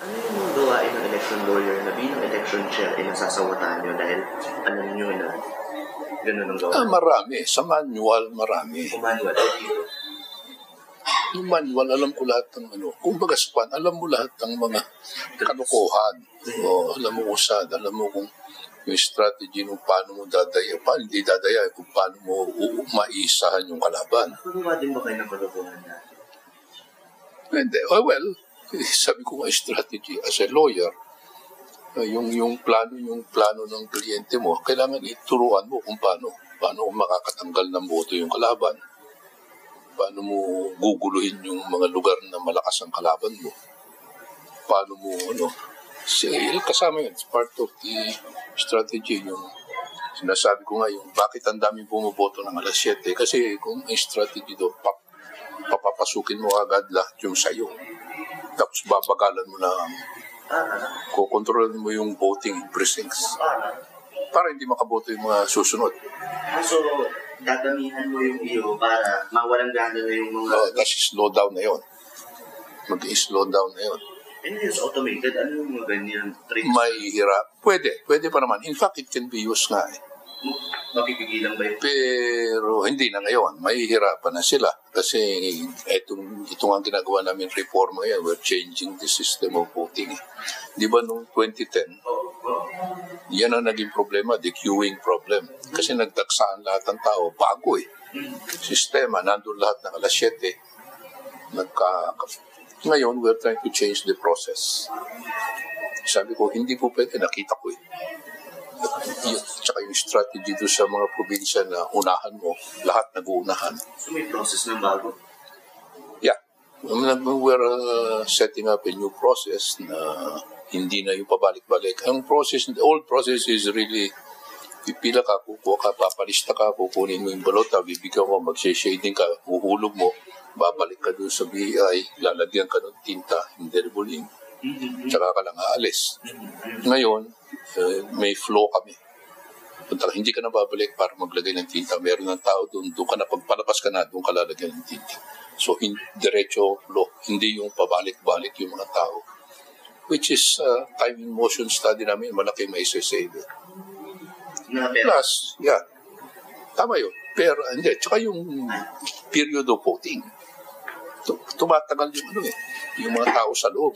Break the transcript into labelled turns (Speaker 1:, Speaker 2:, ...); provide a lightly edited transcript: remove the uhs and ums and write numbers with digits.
Speaker 1: Ano yung gawain ng election lawyer na bilang election chair ay nasasawatan nyo dahil alam nyo na gano'n ang gawain?
Speaker 2: Marami. Sa manual, marami.
Speaker 1: Kung manual,
Speaker 2: Yung manual, alam ko lahat ng ano. Kung baga span, alam mo lahat ng mga kalokohan. O, alam mo kung saan, alam mo kung yung strategy nung paano mo dadaya, paano hindi dadaya, kung paano mo maisahan yung kalaban.
Speaker 1: Pagawa din ba kayo ng kalokohan na?
Speaker 2: Hindi. Well, sabi ko nga strategy as a lawyer, yung plano ng kliyente mo, kailangan ituruan mo kung paano makakatanggal ng boto yung kalaban. Paano mo guguluhin yung mga lugar na malakas ang kalaban mo. Paano mo, kasama yun. It's part of the strategy. Yung sinasabi ko nga, yung bakit ang daming bumoboto ng alas 7. Kasi kung ang strategy do, papapasukin mo agad lahat yung sayo. Tapos babagalan mo na, kukontrolin mo yung voting precincts. Para hindi makaboto yung mga susunod.
Speaker 1: So, dadamihan mo yung iyo para mawalang gana na yung mga...
Speaker 2: Kasi slow down na yun. Mag-i-slow down na yun.
Speaker 1: And it's automated. Ano yung mga ganyan tricks?
Speaker 2: May hirap. Pwede pa naman. In fact, it can be used nga eh.
Speaker 1: Mapipigilan ba yun?
Speaker 2: Pero hindi na ngayon. May hirapan na sila. Kasi itong ang ginagawa namin reform ngayon, we're changing the system of voting. Di ba noong 2010, yan ang naging problema, the queuing problem. Kasi nagdaksaan lahat ng tao, bago eh. Sistema, nandun lahat ng alas 7. Ngayon, we're trying to change the process. Sabi ko, hindi po pwede, nakita ko eh. Tsaka yung strategy doon sa mga probinsya na unahan mo, lahat nag-uunahan.
Speaker 1: So may process ng bago?
Speaker 2: Yeah. We're setting up a new process na hindi na yung pabalik-balik. Ang process, the old process is really, pipila ka, kukuha ka, papalista ka, kukunin mo yung balota, bibigyan ko, mag-shading ka, uhulog mo, babalik ka doon sa BI, lalagyan ka ng tinta, indelible ink, tsaka ka lang aalis. Ngayon, may flow kami. Hindi ka na babalik para maglagay ng tinta. Meron ng tao doon ka na, pagpalabas ka na, doon ka lalagyan ng tinta. So, diretso flow, hindi yung pabalik-balik yung mga tao. Which is time in motion study namin, malaki may sasave. Plus, yeah, tama yun. Pero, hindi, tsaka yung period of voting. Tumatagal yung yung mga tao sa loob.